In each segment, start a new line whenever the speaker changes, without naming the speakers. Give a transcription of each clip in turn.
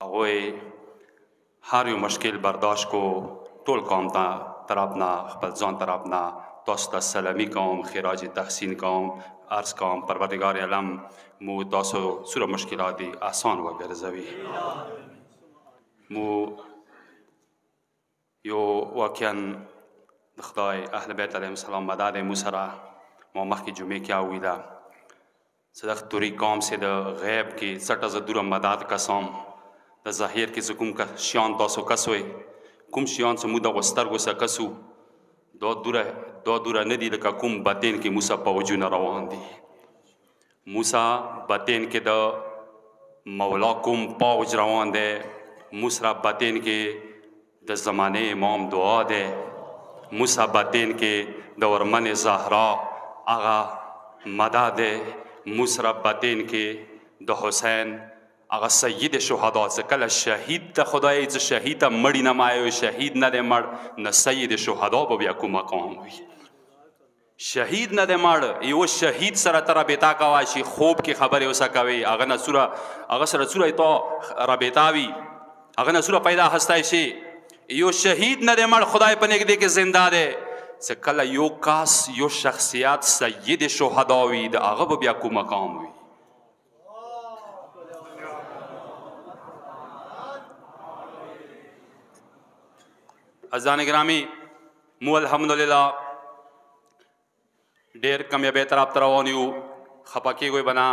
هغوی هر یو مشکل برداشت کو ټول قوم ته طرف نه خپل ځان طرف نه تاسو ته سلامي کوم خراج تحسین کوم عرض کوم پروردگار عالم مو تاسو څومره مشکلات دي آسان وګرځوي مو یو واقعا د خدای اهل بیت علیهم السلام مدد مو سره ما مخکې جمعې کې اویده صدق توری قوم سے د غیب کې څټه زه دوره مدد کسام د ظاهر کې زه کوم شیان تاسو کسوئ کوم شیان چې مو دغو سترګو څخه کسو دا دوره نه دي لکه کوم باطن کې موسی پوجونه روان دي موسی باطن کې د مولا کوم پوج روان دی موسی باطن کې د زمانه امام دعا دی موسی باطن کې د ورمن زهرا هغه مدد دی موسی باطن کې د حسین هغه سید شهدا چې کله شهید ته خدای چې شهید ته مړی نه مایو شهید نه دی مړ نه سید شهدا به بیا کوم مقام وي شهید نه دی مړ یو شهید سره ته رابطه کوه چې خوب کې خبرې اوسه کوي هغه سره سوره تو رابطه وي هغه نه سوره پیدا هستی شي یو شهید نه دی مړ خدای په نږدې کې زنده دی چې کله یو کاس یو شخصیت سید شهدا وي د هغه به بیا کوم مقام وي عزیزان گرامی مو الحمدلله ډېر کامیابۍ طرف ته روان یو خفه کېږئ به نه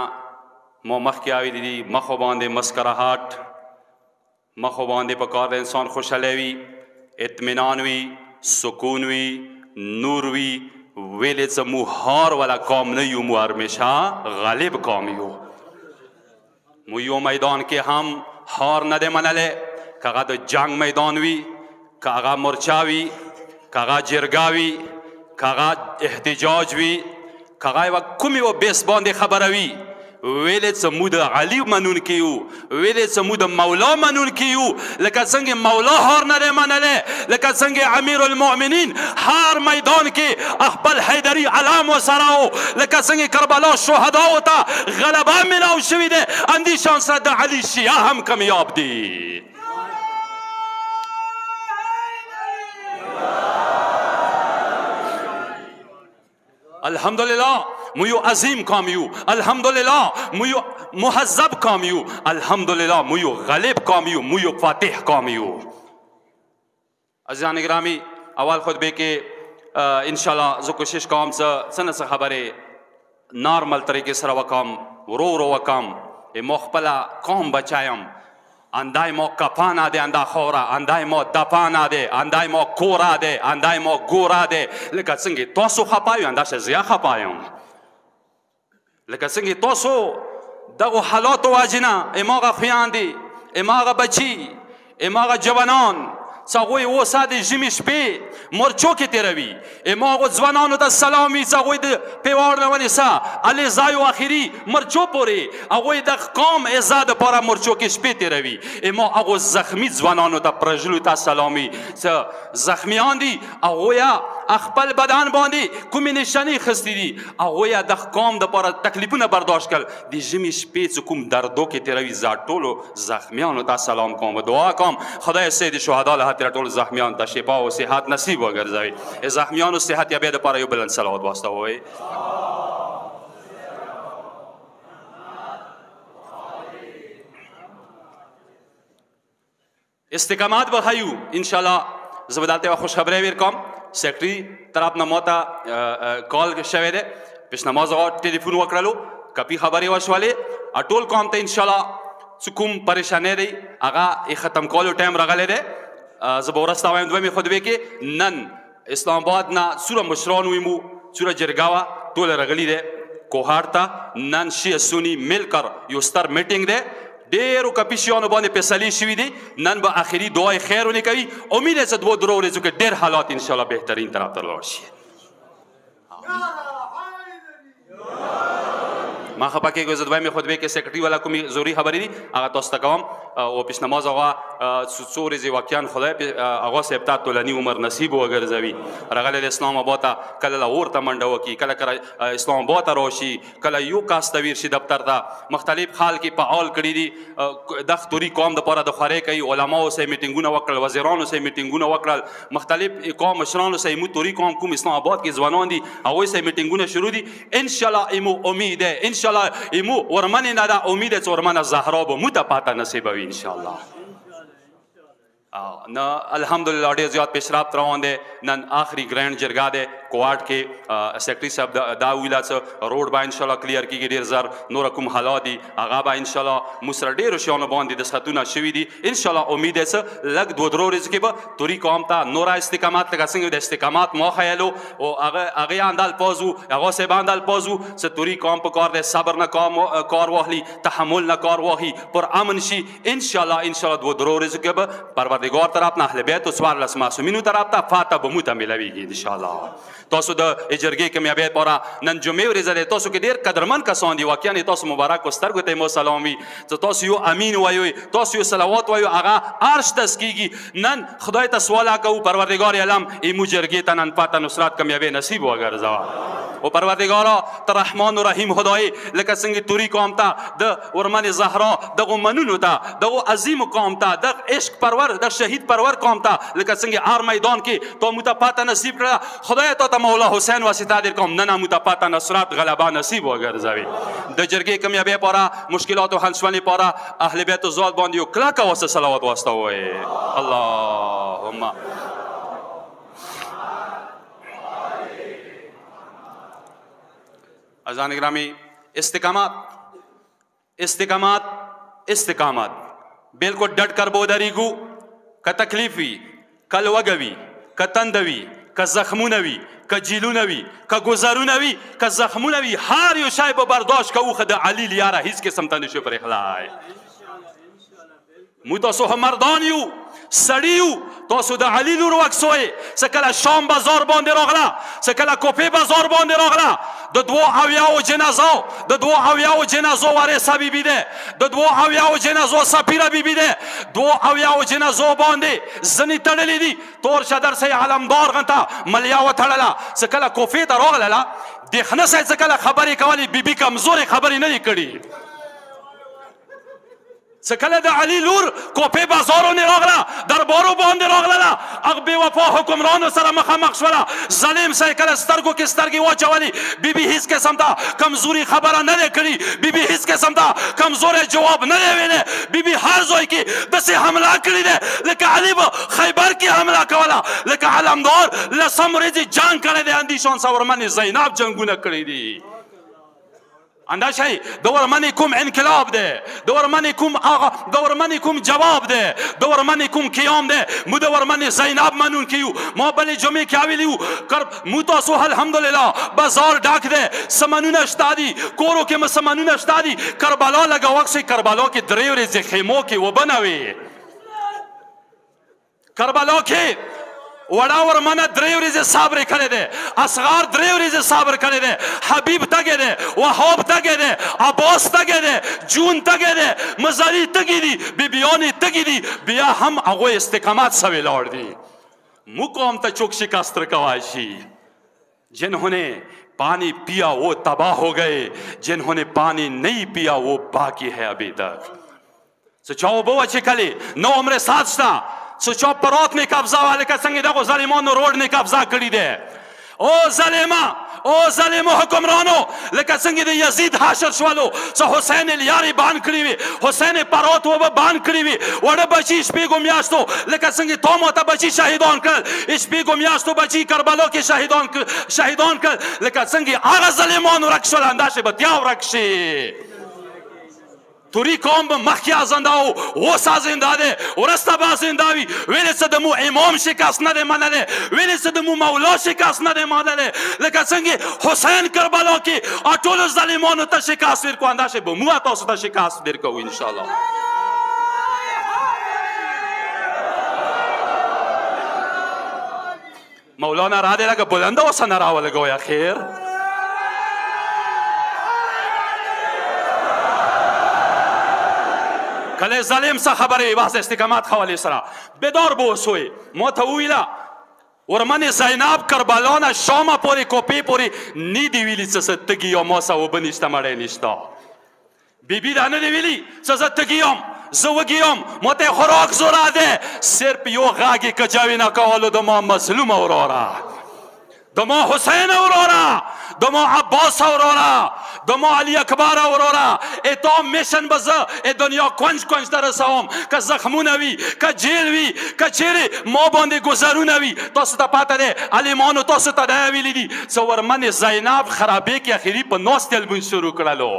مو مخکې اویلي دي مخو باندې مسکراهټ مخو باندې په کار د انسان خوشحالي وي اطمینان وي سکون وي نور وي ویلې څه مو هار والا قوم نه یو مو همیشه غالب قوم یو مو یو میدان کې هم هار نه دی منلی که هغه د جنگ میدان وي که هغه مرچا وي که هغه جرګه وي که هغه احتجاج وي که هغه یوه کوم یوه بیس باندې خبره وي ویلې څه موږ د علي منونکي یو ویلې څه موږ د مولا منونکي یو لکه څنګه مولا هار نه دی منلی لکه څنګه امیر المؤمنین هر میدان کې خپل حیدري علم ورسره و لکه څنګه کربلا شهداو ته غلبه میلاو شوي دی همدې شان سره د علي شیعه هم کامیاب دي الحمدلله مو یو عظیم قوم یو الحمدلله مو یو مهذب قوم یو الحمدلله مو یو غالب قوم یو مو یو فاتح قوم یو عزیزان گرامی اول خطبه کې انشاءالله زه کوشش کوم څه نه څه خبرې نارمل طریقې سره وکړم ورو ورو وکړم مو خپله قوم بچایم اندای ما کپانا ده اندا خورا اندای ما دپانا ده اندای ما کورا ده اندای ما گورا ده لکه څنګه تاسو خپایو انداشه زیا خپایم لکه څنګه تاسو دغه حالات واجنه اماغه خویان دي اماغه بچي اماغه جوانان څاغوی اوسه د ژمي شپې مرچو کې تېروي اماغو ځوانانو ته سلام وي څاغوی د پیواړ نه ونیسه الې ځایو اخري مرچو پورې هغوی د قوم عزت دپاره مرچو کې شپې تېروي اما هغو زخمي ځوانانو ته پرژلو ته سلام وي څه زخمیان دي هغوی خپل بدن باندې کومې نشانې اخیستې دي هغوی د قوم دپاره تکلیفونه برداشت کړل د ژمي شپې چې کوم دردو کې تېروي زه ټولو زخمیانو ته سلام کوم و دعا کوم خدای سید شهدا له هاتره ټول زخمیانو ته شفا او صحت نصیب وګرځوي زخمیانو صحت یابۍ دپاره یو بلند صلوات واستوئ استقامت به ښیو انشاءالله زه به دلته یوه خوشخبرۍ ویر کوم سیکرټري طرف نه ما ته کال شوی دی پیشنماز هغه ټلیفون وکړلو کپي خبرې وشولې ټول قوم ته انشاءالله څه کوم پریشانۍ دی هغه یې ختم کولو ټایم راغلی دی زه به ورسته وایم دویمې خطبې کې نن اسلام آباد نه څومره مشران ویمو څومره جرګه وه ټوله راغلي دی کوهاټ ته نن شیعه سني مل کر یو ستر میټینګ دی ډېرو کپیشیانو باندې فیصلې شوي دي نن به آخري دعای خیر ونې کوي امید یې چې دوه درو ورځو کې ډېر حالات انشاءالله بهترین طرف ته لاړ شي ما خپه کېږم زه دویمې خطبې کې سیکرټري والا کومې ضروري خبرې دي هغه تاسو ته کوم او پیشنماز هغه څو ورځې واقعا خدای هغه صاحب ته طولاني عمر نصیب وګرځوي راغلی اسلام آباد ته کله لاهور ته منډه وکړي کله اسلام آباد ته راشي کله یو کاس ته ویر شي دفتر ته مختلف حال کې فعال کړي دي د توري قوم دپاره د خوارۍ کوي علماو سره میټینګونه وکړل وزیرانو سره میټینګونه وکړل مختلف قوم مشرانو سره مو توري قوم کوم اسلام آباد کې ځوانان دي هغوی سره میټینګونه شروع دي انشاءالله ایمو امید ده انشاءالله ایمو ورمنې نه ده امید چې ورمنه زهرا به مو ته پاته نصیبوي انشاءالله نه الحمدلله ډېر زیات پیشرفت روان دی نن آخري ګرینډ جرګه دی کوارټ کې سیکرټري صاحب دا ویله څه روډ به انشاءالله کلیر کېږي ډېر زر نوره کوم حالات دي هغه به انشاءالله موږ سره ډېرو شیانو باندې دستخطونه شوي دي انشاءالله امید دی څه لږ دوه درو ورځو کې به توري قوم ته نوره استقامت لکه څنګه د استقامت ما خیالو او هغې انده الفاظ وو هغه صاحب انده الفاظ وو څه توري قوم په کار دی صبر نه کار واخلي تحمل نه کار واخلي پر امن شي انشاءالله دوه درو ورځو کې به پروردگار طرف نه اهل بیت او څوارلس معصومینو طرف ته فاتح به مو ته میلاویږي انشاءالله تاسو د جرګې کامیابۍ لپاره نن جمعې ورځ ده تاسو کې ډېر قدرمن کسان دي واقعا تاسو مبارک و سترګو ته مو سلام وي چې تاسو یو امین وایو تاسو یو صلوات وایو هغه عرش ته سکیږي نن خدای ته سوال کوو پروردگار عالم ایمو جرګې ته نن فتح نصرت کامیابۍ نصیب وګرځوه او پروردگارا ته رحمان و رحیم خدای لکه څنګه توري قوم ته د ورمن زهرا دغه منونو ته دغه عظیم قوم ته د عشق پرور د شهید پرور قوم ته لکه څنګه هر میدان کې تو مو ته پاته نصیب کړه خدای ته مولا حسین واسطه در کوم نه مو ته پاته نصرت غلبه نصیب وګرځوي د جرګې کامیابۍ لپاره مشکلات او حلشونې لپاره اهل بیت ذات باندې یو کلکه واسه صلوات واسطه وایي اللهم عزیزان گرامی استقامت بالکل ڈٹ کر بودری گو کا تکلیفی کا لوگوی کا تندوی کا زخمونوی کا جیلونوی کا گزارونوی کا زخمونوی ہار یو شای برداشت کا اوخد علی لیارا هیڅ قسم ته نشو پر اخلای مو تاسو مردان یو سړیو تاسو د علي لور وکسوئ څه کله شام بازار باندې راغله څه کله کوپې بازار باندې راغله د 2 جنازو وارثه بیبي ده د 2 جنازو سفیره بیبي ده 2 جنازو باندې ځنې تړلې دي تور شدر سي علمدار غنته ملیا وتړله څه کله کوپې ته راغله دښنه سي څه کله خبرې کولې بیبي کمزورې خبرې نه دي کړي سکله د علی لور کوپې بازارونه راغله دربارو باندې راغله هغه بې وفا حکمرانو سره مخامخ شوله ظالم سه کله سترګو کې سترګې واچولې بیبي هیڅ قسم ته کمزوري خبره نه دی کړې بیبي هیڅ قسم ته کمزوری جواب نه دی ویلی بیبي هر ځای کې داسې حمله کړې دی لکه علي به خیبر کې حمله کوله لکه علمدار لسم ورځې جنګ کړی دی اندیشان سورمن زینب جنګونه کړي دي انداشای دور منی کوم انقلاب ده دور منی کوم جواب ده دور منی کوم قیام ده مو دور منی زینب منون کیو ما بل جمعه کې ویلیو مو تاسو الحمدلله بازار ډاک ده سمنونه شتادي کورو کې مسمنونه شتادي کربلا لگا وخت کربلا کې درې ورځې خیمو کې وبنوي کربلا کې وڑا ورمانه 3 ورځې صبر کړی دی اصغر 3 ورځې صبر کړی دی حبیب تګی دی وهاب تګی دی عباس تګی دی جون تګی دی مزاري تګی دی بیبیانې تګی دی بیا هم هغوی استقامت سوی لاړ دي مو قوم ته چوک شکست رکواشی جنہوں نے پانی پیا وہ تباہ ہو گئے جنہوں نے پانی نہیں پیا وہ باقی ہے ابھی تک سچاو بو اچھی کلی نو عمر ساتھ شتا سچا پرات نے قبضہ والے کا سنگی دغو ظالمانو روڈ نے قبضہ کری دے او ظالمو حکمرانو لکه څنګه د یزید حاشر شولو څه حسین الیاري بان کړي وي حسین پرات و به بان کړي وي وړه بچي شپېږو میاشتو لکه څنګه تو ماته بچي شهیدان کړل شپېږو میاشتو بچي کربلا کې شهیدان کړل لکه څنګه هغه ظالمانو ورک شول همداسې به تیا ورک شي توری قوم به مخکې زنده و اوس زنده دی وروسته به زنده وي ویلې څه د مو امام شکست نه دی منلی ویلې څه د مو مولا شکست نه دی منلی لکه څنګه حسین کربلا کې ټولو ظالمانو ته شکست ورکړو همداسې به موږ تاسو ته شکست درکوو انشاءالله مولانا را دی لکه بلنده اوسه نه راولګوی خیر کله ظالم څه خبرې واس استقامت حواله سره بیدار به وسوي مو ته ویلا ورمنې زینب کربلا نه شامه پورې کوپې پورې نی دی ویلي څه څه تږي یم اوسه اوبه نشته مړی نشته بیبي دا نه دی ویلي څه زه تږي یم زه وږي یم مو ته خوراک زوره دی صرف یو غږ یې کجاوي نه کولو د ما مظلومه وروره د ما حسین وروره د ما عباس وروره د ما علی اکبر وروره تا میشن به زه دنیا کنج کنج در رسوم که زخمونه وي که جیل وي که چیرې ما باندې گذرونه وي تاسو ته پته دی علیمانو تاسو ته دا ویلي دي څه ورمنې زینب خرابې کې اخري په ناستې لمونځ شروع کړلو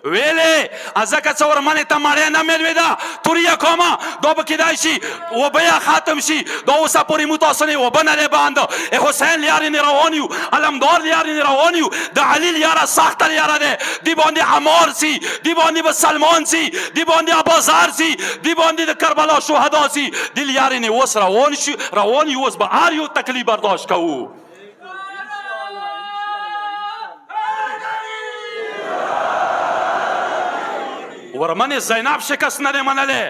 ویلې ځکه څه ورمنې ته مړی نه میلوېده توریه کومه دا به کیدای شي اوبه یې ختم شي دا اوسه پورې مو تاسو نه اوبه نه دی بند حسین لیارې نه روان یو علمدار لیارې نه روان یو د علي لیاره سخته لیاره دی دی باندې عمار سي دی باندې به سلمان سي دی باندې ابازار سي دی باندې د کربلا شهدا سي دی لیارې نه اوس روان یو اوس به هر یو تکلیف برداشت کوو ورمنې زینب شکست نه دی منلی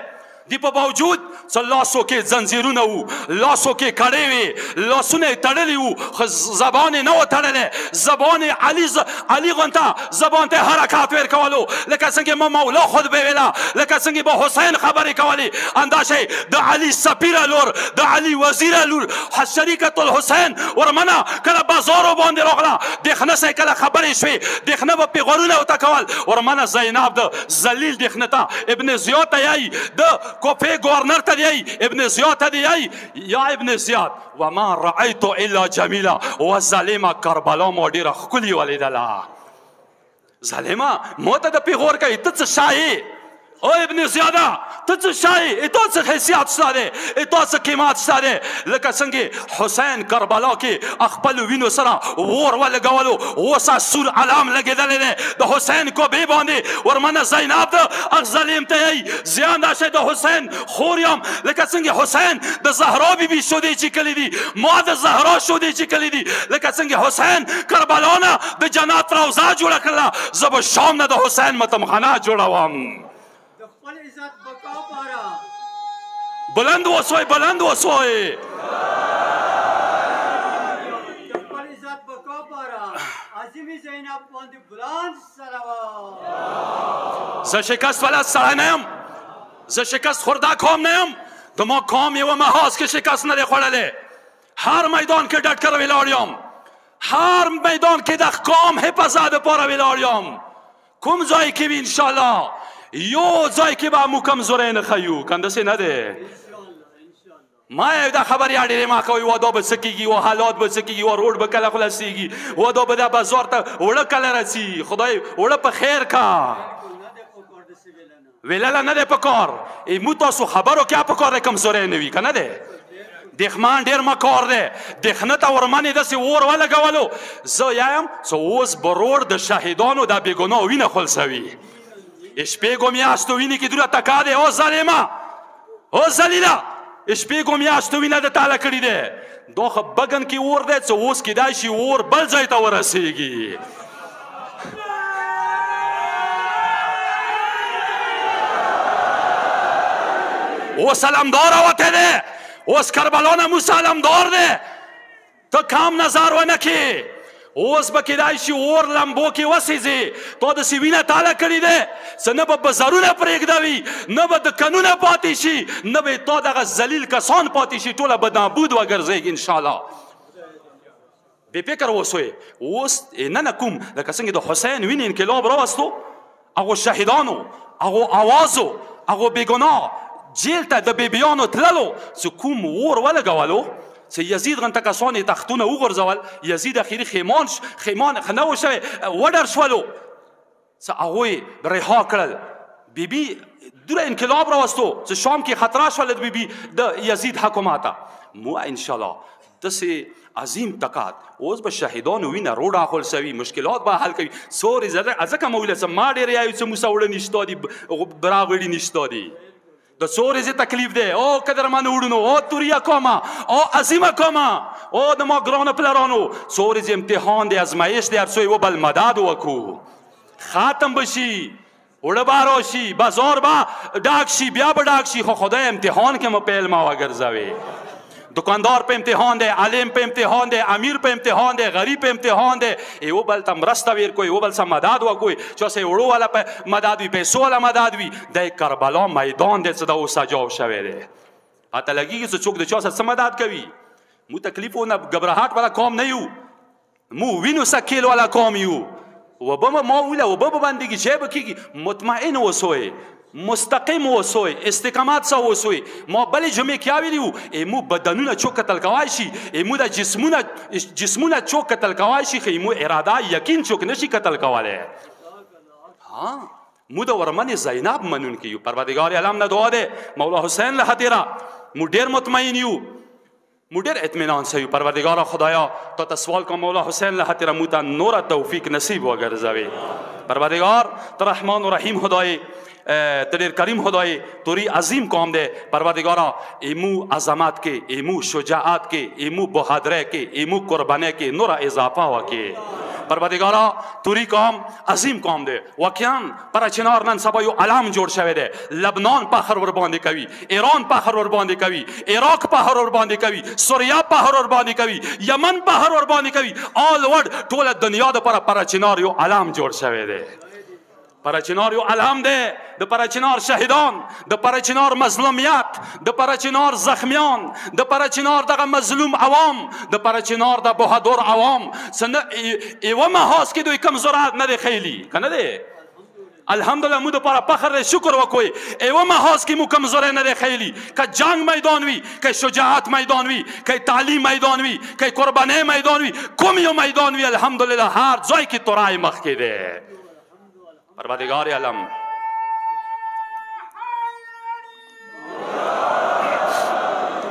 دی په باوجود څه لاسو کې زنځیرونه وو لاسو کې کړۍ وې لاسونه یې تړلي وو خو زبان یې نه و تړلی زبان یې علي غونته زبان ته حرکات ورکولو لکه څنګه ما مولا خود به ویله لکه څنګه به حسین خبرې کولې انداشې د علي سفیره لور د علي وزیره لور شریکة الحسین ورمنه کله بازارو باندې راغله دښنه سه کله خبرې شوې دښنه به پیغارونه ورته کول ورمنه زینب د ذلیل دښنه ته ابن زیاد ته یایي د کوفه گورنر ته دی ابن زیاد ته دی یا ابن زیاد وما رأیت الا جمیلا و ظالمه کربلا ما ډېره ښکلې ولیدله ظالمه ما ته د پیغور کوي ته څه شایې او ابن زیاده ته څه شایې تا څه حیثیت شته دی تا څه قیمت شته دی لکه څنګه حسین کربلا کې خپلو وینو سره اور ولګولو اوس سور علام لګېدلی دی د حسین کوبې باندې ورمنه زینب د هغ ظالم ته یایي زیان دا شی د حسین خور یم لکه څنګه حسین د زهرا بیبي شودې چیکلي دي ما د زهرا شودې چیکلي دي لکه څنګه حسین کربلا نه د جنت روضه جوړه کړله زه به شام نه د حسین متمخانه جوړوم بلند وسوی بلند وسوی زه شکست ولد سړی نه یم زه شکست خورده قوم نه یم د ما قوم یوه محاذ کې شکست نه دی خوړلی هر میدان کې ډټکر ولاړ یم هر میدان کې د قوم حفاظت دپاره ولاړ یم کوم ځای کې وي انشاءالله یو ځای کې به مو کمزوری نه ښیو که همداسې نه دی ما یې دا خبرې اړېرې ما کوي وا دا به څه کېږي وا حالات به څه کېږي وا روډ به کله خلاصېږي وا دا به دا بازار ته اوړه کله رسي خدای اوړه په خیر کا ویلله نه دی په کار مو تاسو خبرو کې په کار دی کمزوری نه وي که نه دی دښمن ډېر مکار دی دښنه ته ورمنې داسې اور ولګولو زه یایم څه اوس به روډ د شهیدانو دا بېګناه وینه خلصوي شپېږو میاشتو وینې کې دوره تکا دی او ظالمه او ذلیله شپېږو میاشتو وینه د تاله کړې دی دا خو بګن کې اور دی څه اوس کیدای شي اور بل ځای ته ورسېږي اوس علمدار راوتی دی اوس کربلا نه موسی علمدار دی ته کام نظر ونه کړې اوس به کیدای شي اور لمبو کې وسېځې تا داسې وینه تاله کړې دی څه نه به بزرونه پرېږدوي نه به دکانونه پاتې شي نه به تا دغه ذلیل کسان پاتې شي ټوله به نابود وګرځېږي انشاءالله بې فکر اوسوی اوس نه نه کوم لکه څنګه د حسین وینې انقلاب راوستو هغو شهیدانو هغو اوازو هغو بېګناه جیل ته د بیبیانو تللو څه کوم اور ولګولو څه یزید غنته کسان یې تختونه وغورځول یزید اخري خیمان نه و شوی وډر شولو څه هغوی رها کړل بیبي دوره انقلاب راوستو څه شام کې خطره شوله د بیبي د یزید حکومت ته مو انشاءالله داسې عظیم طاقت اوس به شهیدانو وینه روډه خلصوي مشکلات به حل کوي سورې ځکه مو ویله څه ما ډېر یایو څه موسه وړه نشته دي براغړي نشته دي د څو ورځې تکلیف دی او قدرمنو وروڼو او توریه قومه او عظیمه قومه او د ما ګرانو پلرانو څو ورځې امتحان دی ازمایش دی هر څو یو بل مدد وکړو ختم بشي وړه به راشي بازار به ډاک شي بیا به ډاک شي خو خدای امتحان کې مو پیل ما وګرځوي دکاندار په امتحان دی عالم په امتحان دی امیر په امتحان دی غریب په امتحان دی یو بل ته مرسته ور کوي یو بل سره مدد وکوي چې اوسې وړو والا په مدد وي پیسو والا مدد وي د کربلا میدان دی چې دا اوس سجاو شوی دی اته لګیږي چې څوک د چا سره مدد کوي مو تکلیفونه غبرهاټ والا قوم نه یو مو وینو سکیل والا قوم یو وبما ما ولا وبما باندې چې به کیږي مطمئن اوسوي مستقیم اوسوي استقامت سره اوسوي ما بلې جمعې کې ویلو ایمو بدنونه چوک قتل کوای شي ایمو د جسمونه چوک قتل کوای شي خو ایمو اراده یقین چوک نشي قتل کوله ها مو د ورمنې زینب منون کیو پروردگار عالم نه دعا ده مولا حسین له خاطر مو ډیر مطمئن یو مو ډیر اطمینان سه پروردگار خدایا تا سوال کوم مولا حسین له خاطر مو ته نور توفیق نصیب وګرځوي پروردگار ته رحمان و رحیم خدای تدیر کریم خدای توری عظیم قوم ده پروردگارا ایمو عظمت کے ایمو شجاعت کے ایمو بہادرے کے ایمو قربانے کے نور اضافہ ہوا کے پروردگارا توری قوم عظیم قوم ده واقعا پر چنار نن سبا یو علام جوړ شوی ده لبنان پخر ور باندې کوي ایران پخر ور باندې کوي عراق پخر ور باندې کوي سوریا پخر ور باندې کوي یمن پخر ور باندې کوي آل ورډ ټول دنیا د پر چنار یو علام جوړ شوی ده پرچنار یو الهام ده د پرچنار شهیدان د پرچنار مظلومیت د پرچنار زخمیان د پرچنار دغه مظلوم عوام د پرچنار د بهادر عوام سن ایو محاس کې دوی کمزورات نه دی خیلی کنه ده الحمدلله مو د پر فخر شکر وکوي ایو محاس کې مو کمزور نه دی خیلی که جنگ میدان وی که شجاعت میدان وی که تعلیم میدان وی که قربانی میدان وی کوم یو میدان وی الحمدلله هر ځای کې تورای مخ کې ده پروردگار عالم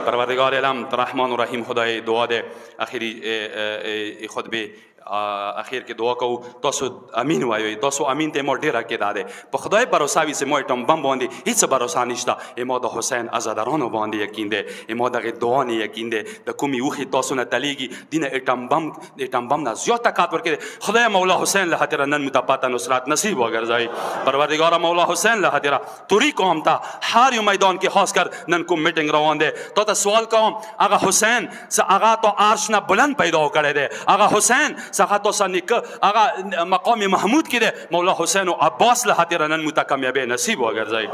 پروردگار عالم رحمان و رحیم خدای دعا ده اخیری خطبه اخیر کې دعا کوو تاسو امین وایئ تاسو امین ته مو ډیره کې داده په خدای باور وي چې مو ټم بم باندې هیڅ باور نشته ایمو د حسین آزادارانو باندې یقین ده ایمو د دعا نه یقین ده د کومي وخت تاسو نه تلیږي دینه ټم بم نه زیات طاقت ورکړي خدای مولا حسین له خاطر نن متپاته نصرت نصیب وګرځي پروردگار مولا حسین له خاطر توری قوم ته هر یو میدان کې خاص کر نن کوم میټینګ روان ده ته سوال کوم هغه حسین څه هغه تو عرش نه بلند پیدا کړی ده هغه حسین څخه تو سنک هغه مقام محمود کې ده مولا حسین او عباس له خاطر نن متکامیابی نصیب وګرځي